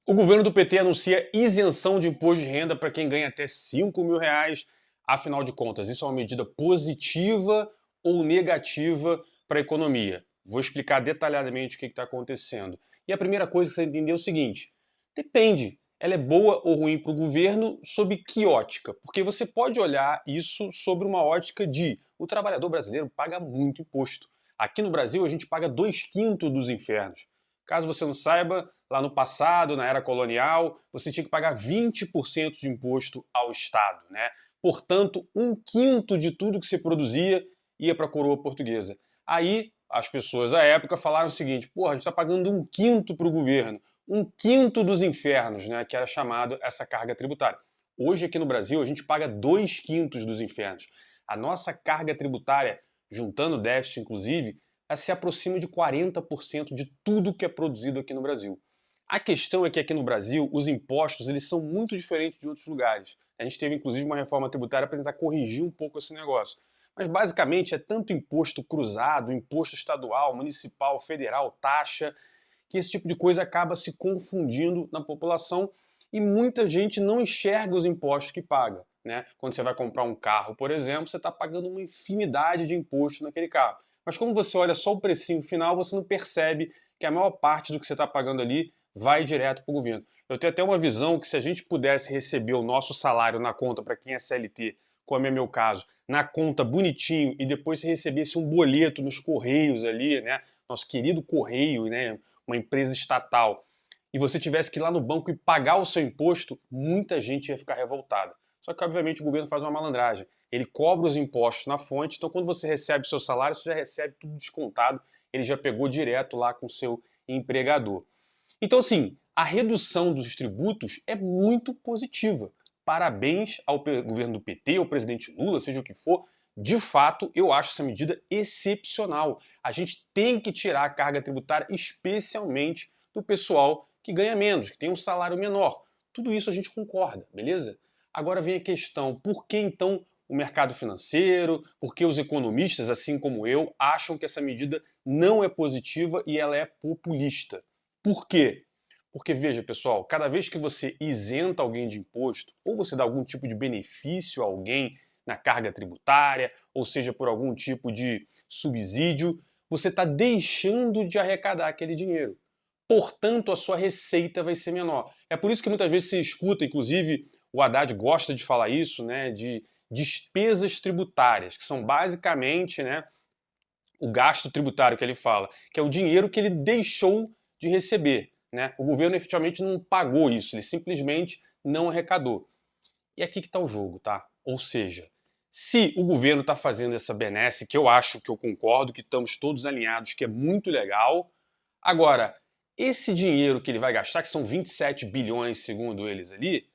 O governo do PT anuncia isenção de imposto de renda para quem ganha até R$ 5.000. Afinal de contas, isso é uma medida positiva ou negativa para a economia? Vou explicar detalhadamente o que está acontecendo. E a primeira coisa que você entender é o seguinte: depende. Ela é boa ou ruim para o governo sob que ótica? Porque você pode olhar isso sobre uma ótica de o trabalhador brasileiro paga muito imposto. Aqui no Brasil a gente paga 2/5 dos infernos. Caso você não saiba, lá no passado, na era colonial, você tinha que pagar 20% de imposto ao Estado, né? Portanto, 1/5 de tudo que você produzia ia para a coroa portuguesa. Aí, as pessoas à época falaram o seguinte: porra, a gente está pagando 1/5 para o governo, 1/5 dos infernos, né? Que era chamado essa carga tributária. Hoje, aqui no Brasil, a gente paga 2/5 dos infernos. A nossa carga tributária, juntando déficit, inclusive, se aproxima de 40% de tudo que é produzido aqui no Brasil. A questão é que aqui no Brasil os impostos eles são muito diferentes de outros lugares. A gente teve inclusive uma reforma tributária para tentar corrigir um pouco esse negócio. Mas basicamente é tanto imposto cruzado, imposto estadual, municipal, federal, taxa, que esse tipo de coisa acaba se confundindo na população e muita gente não enxerga os impostos que paga, né? Quando você vai comprar um carro, por exemplo, você está pagando uma infinidade de imposto naquele carro. Mas como você olha só o precinho final, você não percebe que a maior parte do que você está pagando ali vai direto para o governo. Eu tenho até uma visão que se a gente pudesse receber o nosso salário na conta para quem é CLT, como é meu caso, na conta bonitinho e depois se recebesse um boleto nos Correios ali, né? Nosso querido Correio, né? Uma empresa estatal, e você tivesse que ir lá no banco e pagar o seu imposto, muita gente ia ficar revoltada. Só que, obviamente, o governo faz uma malandragem. Ele cobra os impostos na fonte, então quando você recebe o seu salário, você já recebe tudo descontado, ele já pegou direto lá com o seu empregador. Então, assim, a redução dos tributos é muito positiva. Parabéns ao governo do PT, ao presidente Lula, seja o que for. De fato, eu acho essa medida excepcional. A gente tem que tirar a carga tributária, especialmente do pessoal que ganha menos, que tem um salário menor. Tudo isso a gente concorda, beleza? Agora vem a questão: por que então o mercado financeiro, por que os economistas, assim como eu, acham que essa medida não é positiva e ela é populista? Por quê? Porque, veja, pessoal, cada vez que você isenta alguém de imposto, ou você dá algum tipo de benefício a alguém na carga tributária, ou seja, por algum tipo de subsídio, você está deixando de arrecadar aquele dinheiro. Portanto, a sua receita vai ser menor. É por isso que muitas vezes você escuta, inclusive o Haddad gosta de falar isso, né, de despesas tributárias, que são basicamente, né, o gasto tributário que ele fala, que é o dinheiro que ele deixou de receber, né? O governo efetivamente não pagou isso, ele simplesmente não arrecadou. E aqui que está o jogo, tá? Ou seja, se o governo está fazendo essa benesse, que eu acho, que eu concordo, que estamos todos alinhados, que é muito legal, agora, esse dinheiro que ele vai gastar, que são 27 bilhões segundo eles ali,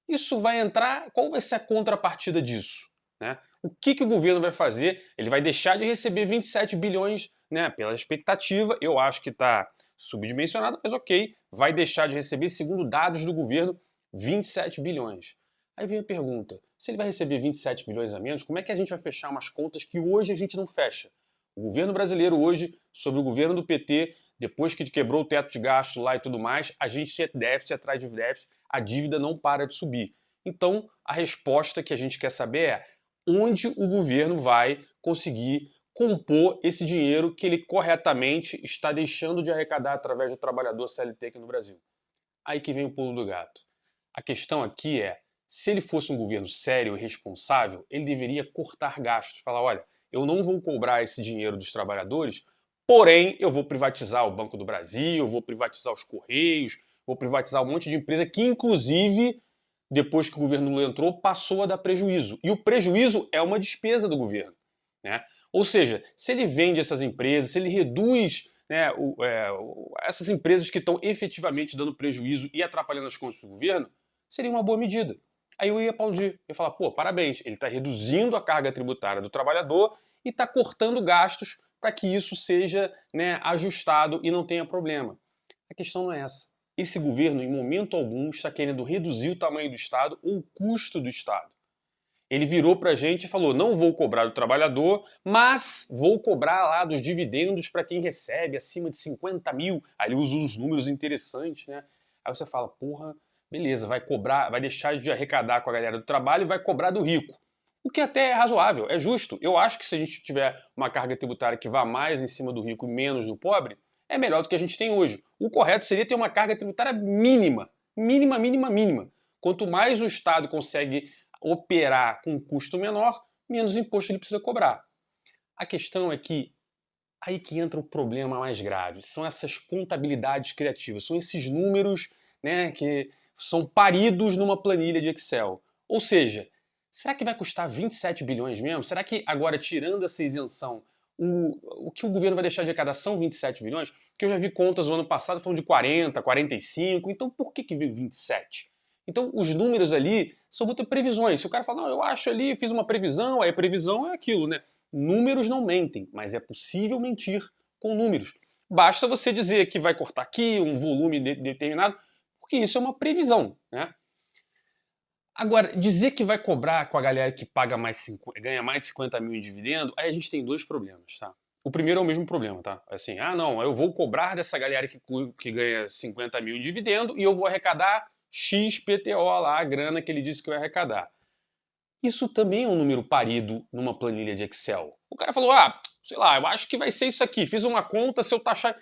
isso vai entrar, qual vai ser a contrapartida disso? Né? O que o governo vai fazer? Ele vai deixar de receber 27 bilhões, né, pela expectativa, eu acho que está subdimensionado, mas ok, vai deixar de receber, segundo dados do governo, 27 bilhões. Aí vem a pergunta: se ele vai receber 27 bilhões a menos, como é que a gente vai fechar umas contas que hoje a gente não fecha? O governo brasileiro hoje, sobre o governo do PT, depois que quebrou o teto de gasto lá e tudo mais, a gente é déficit atrás de déficit, a dívida não para de subir. Então, a resposta que a gente quer saber é onde o governo vai conseguir compor esse dinheiro que ele corretamente está deixando de arrecadar através do trabalhador CLT aqui no Brasil. Aí que vem o pulo do gato. A questão aqui é, se ele fosse um governo sério e responsável, ele deveria cortar gastos, falar, olha, eu não vou cobrar esse dinheiro dos trabalhadores, porém eu vou privatizar o Banco do Brasil, vou privatizar os Correios, vou privatizar um monte de empresa que, inclusive, depois que o governo Lula entrou, passou a dar prejuízo. E o prejuízo é uma despesa do governo, né? Ou seja, se ele vende essas empresas, se ele reduz, né, essas empresas que estão efetivamente dando prejuízo e atrapalhando as contas do governo, seria uma boa medida. Aí eu ia aplaudir, eu ia falar, pô, parabéns, ele está reduzindo a carga tributária do trabalhador e está cortando gastos para que isso seja, né, ajustado e não tenha problema. A questão não é essa. Esse governo, em momento algum, está querendo reduzir o tamanho do Estado ou o custo do Estado. Ele virou para a gente e falou, não vou cobrar do trabalhador, mas vou cobrar lá dos dividendos para quem recebe acima de 50 mil. Aí ele usa uns números interessantes, né? Aí você fala, porra, beleza, vai cobrar, vai deixar de arrecadar com a galera do trabalho e vai cobrar do rico. O que até é razoável, é justo. Eu acho que se a gente tiver uma carga tributária que vá mais em cima do rico e menos do pobre, é melhor do que a gente tem hoje. O correto seria ter uma carga tributária mínima. Mínima, mínima, mínima. Quanto mais o Estado consegue operar com um custo menor, menos imposto ele precisa cobrar. A questão é que aí que entra o problema mais grave. São essas contabilidades criativas, são esses números, né, que são paridos numa planilha de Excel. Ou seja, será que vai custar 27 bilhões mesmo? Será que agora, tirando essa isenção, o que o governo vai deixar de arrecadar são 27 bilhões? Porque eu já vi contas no ano passado falando de 40, 45, então por que veio 27? Então os números ali são muitas previsões. Se o cara fala, não, eu acho ali, fiz uma previsão, aí a previsão é aquilo, né? Números não mentem, mas é possível mentir com números. Basta você dizer que vai cortar aqui um volume determinado, porque isso é uma previsão, né? Agora, dizer que vai cobrar com a galera que paga ganha mais de 50 mil em dividendo, aí a gente tem dois problemas, tá? O primeiro é o mesmo problema, tá? Assim, não, eu vou cobrar dessa galera que ganha 50 mil em dividendo e eu vou arrecadar XPTO lá, a grana que ele disse que eu ia arrecadar. Isso também é um número parido numa planilha de Excel. O cara falou, sei lá, eu acho que vai ser isso aqui, fiz uma conta, se eu taxar...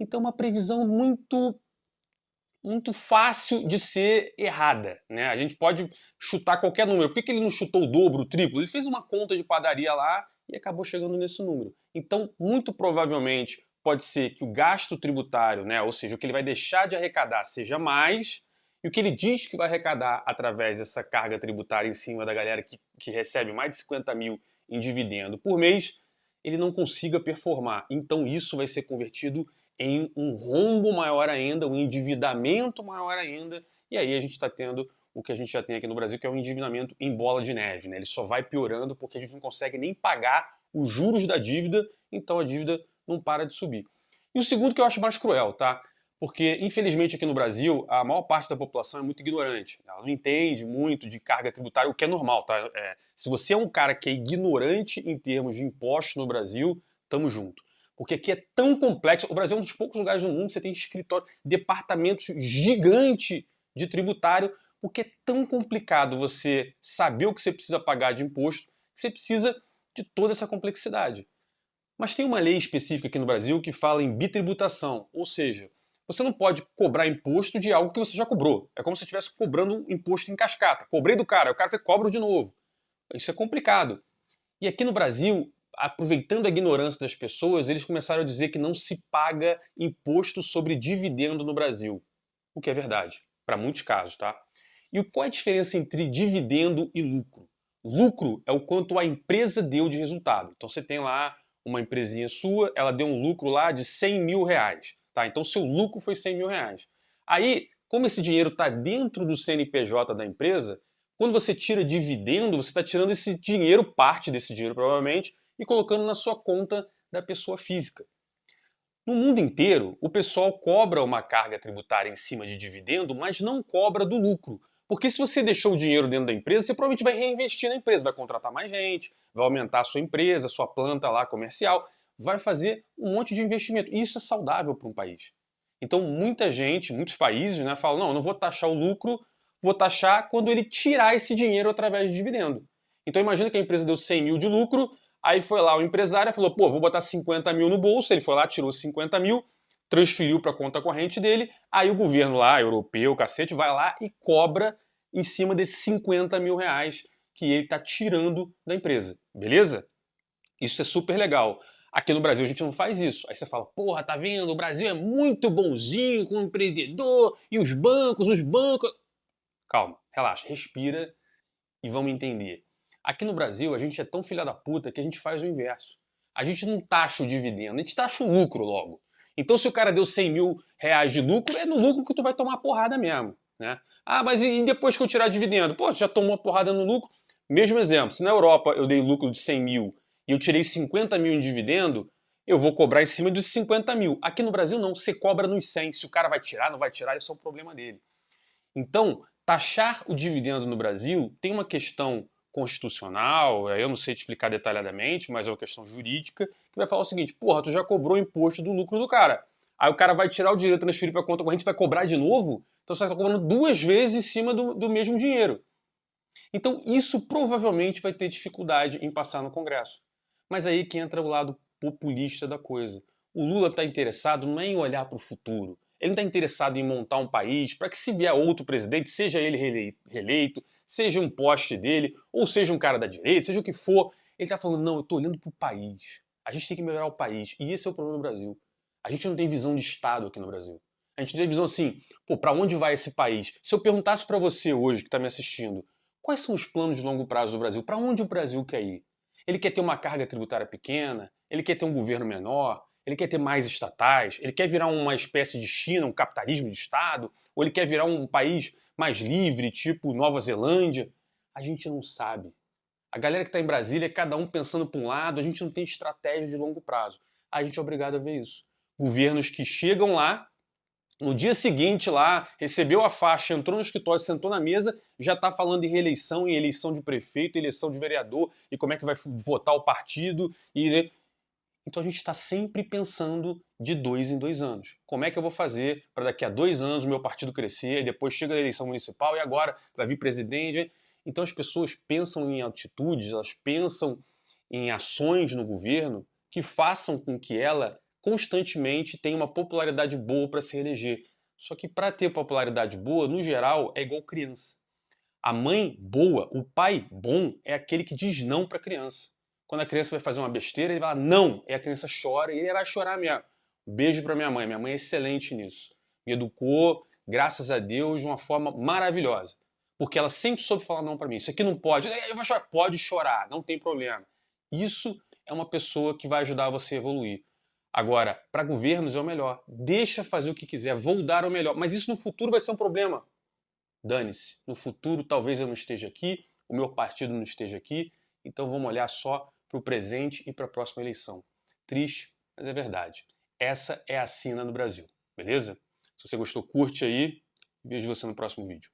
Então é uma previsão muito fácil de ser errada, né? A gente pode chutar qualquer número. Por que ele não chutou o dobro, o triplo? Ele fez uma conta de padaria lá e acabou chegando nesse número. Então, muito provavelmente, pode ser que o gasto tributário, né, ou seja, o que ele vai deixar de arrecadar seja mais, e o que ele diz que vai arrecadar através dessa carga tributária em cima da galera que recebe mais de 50 mil em dividendo por mês, ele não consiga performar. Então isso vai ser convertido em um rombo maior ainda, um endividamento maior ainda, e aí a gente está tendo o que a gente já tem aqui no Brasil, que é um endividamento em bola de neve, né? Ele só vai piorando porque a gente não consegue nem pagar os juros da dívida, então a dívida não para de subir. E o segundo que eu acho mais cruel, tá? Porque, infelizmente, aqui no Brasil, a maior parte da população é muito ignorante. Ela não entende muito de carga tributária, o que é normal, tá? Se você é um cara que é ignorante em termos de impostos no Brasil, tamo junto. Porque aqui é tão complexo. O Brasil é um dos poucos lugares no mundo que você tem escritório, departamentos gigantes de tributário, porque é tão complicado você saber o que você precisa pagar de imposto, que você precisa de toda essa complexidade. Mas tem uma lei específica aqui no Brasil que fala em bitributação, ou seja, você não pode cobrar imposto de algo que você já cobrou. É como se você estivesse cobrando imposto em cascata. Cobrei do cara, o cara cobra de novo. Isso é complicado. E aqui no Brasil, aproveitando a ignorância das pessoas, eles começaram a dizer que não se paga imposto sobre dividendo no Brasil. O que é verdade, para muitos casos, tá? E qual é a diferença entre dividendo e lucro? Lucro é o quanto a empresa deu de resultado. Então você tem lá uma empresinha sua, ela deu um lucro lá de 100 mil reais. Tá? Então seu lucro foi 100 mil reais. Aí, como esse dinheiro está dentro do CNPJ da empresa, quando você tira dividendo, você está tirando esse dinheiro, parte desse dinheiro provavelmente, e colocando na sua conta da pessoa física. No mundo inteiro, o pessoal cobra uma carga tributária em cima de dividendo, mas não cobra do lucro. Porque se você deixou o dinheiro dentro da empresa, você provavelmente vai reinvestir na empresa, vai contratar mais gente, vai aumentar a sua empresa, a sua planta lá comercial, vai fazer um monte de investimento. E isso é saudável para um país. Então muita gente, muitos países, né, falam, não, eu não vou taxar o lucro, vou taxar quando ele tirar esse dinheiro através de dividendo. Então imagina que a empresa deu 100 mil de lucro, aí foi lá o empresário e falou, pô, vou botar 50 mil no bolso, ele foi lá, tirou 50 mil, transferiu para a conta corrente dele, aí o governo lá, europeu, cacete, vai lá e cobra em cima desses 50 mil reais que ele está tirando da empresa, beleza? Isso é super legal. Aqui no Brasil a gente não faz isso. Aí você fala, porra, tá vendo? O Brasil é muito bonzinho com o empreendedor e os bancos... Calma, relaxa, respira e vamos entender. Aqui no Brasil a gente é tão filha da puta que a gente faz o inverso. A gente não taxa o dividendo, a gente taxa o lucro logo. Então se o cara deu 100 mil reais de lucro, é no lucro que tu vai tomar porrada mesmo, né? Mas e depois que eu tirar dividendo? Pô, você já tomou uma porrada no lucro? Mesmo exemplo, se na Europa eu dei lucro de 100 mil e eu tirei 50 mil em dividendo, eu vou cobrar em cima dos 50 mil. Aqui no Brasil não, você cobra nos 100. Se o cara vai tirar, não vai tirar, isso é o problema dele. Então, taxar o dividendo no Brasil tem uma questão constitucional, eu não sei te explicar detalhadamente, mas é uma questão jurídica, que vai falar o seguinte, porra, tu já cobrou o imposto do lucro do cara. Aí o cara vai tirar o dinheiro, transferir para a conta corrente, vai cobrar de novo? Então você está cobrando 2 vezes em cima do mesmo dinheiro. Então isso provavelmente vai ter dificuldade em passar no Congresso. Mas aí que entra o lado populista da coisa. O Lula está interessado não é em olhar para o futuro. Ele não está interessado em montar um país para que, se vier outro presidente, seja ele reeleito, seja um poste dele, ou seja um cara da direita, seja o que for, ele está falando, não, eu estou olhando para o país. A gente tem que melhorar o país. E esse é o problema do Brasil. A gente não tem visão de Estado aqui no Brasil. A gente tem visão assim, pô, para onde vai esse país? Se eu perguntasse para você hoje, que está me assistindo, quais são os planos de longo prazo do Brasil? Para onde o Brasil quer ir? Ele quer ter uma carga tributária pequena? Ele quer ter um governo menor? Ele quer ter mais estatais? Ele quer virar uma espécie de China, um capitalismo de Estado? Ou ele quer virar um país mais livre, tipo Nova Zelândia? A gente não sabe. A galera que está em Brasília, cada um pensando para um lado, a gente não tem estratégia de longo prazo. A gente é obrigado a ver isso. Governos que chegam lá, no dia seguinte lá, recebeu a faixa, entrou no escritório, sentou na mesa, já está falando em reeleição, em eleição de prefeito, eleição de vereador, e como é que vai votar o partido. Então a gente está sempre pensando de 2 em 2 anos. Como é que eu vou fazer para daqui a 2 anos o meu partido crescer, e depois chega a eleição municipal, e agora vai vir presidente. Então as pessoas pensam em atitudes, elas pensam em ações no governo que façam com que ela constantemente tenha uma popularidade boa para se reeleger. Só que para ter popularidade boa, no geral, é igual criança. A mãe boa, o pai bom, é aquele que diz não para a criança. Quando a criança vai fazer uma besteira, ele vai falar não, e a criança chora, e ele vai chorar mesmo. Beijo para minha mãe é excelente nisso. Me educou, graças a Deus, de uma forma maravilhosa. Porque ela sempre soube falar não para mim. Isso aqui não pode. Eu vou chorar. Pode chorar, não tem problema. Isso é uma pessoa que vai ajudar você a evoluir. Agora, para governos é o melhor. Deixa fazer o que quiser, vou dar o melhor. Mas isso no futuro vai ser um problema. Dane-se. No futuro talvez eu não esteja aqui, o meu partido não esteja aqui, então vamos olhar só para o presente e para a próxima eleição. Triste, mas é verdade. Essa é a sina no Brasil, beleza? Se você gostou, curte aí e vejo você no próximo vídeo.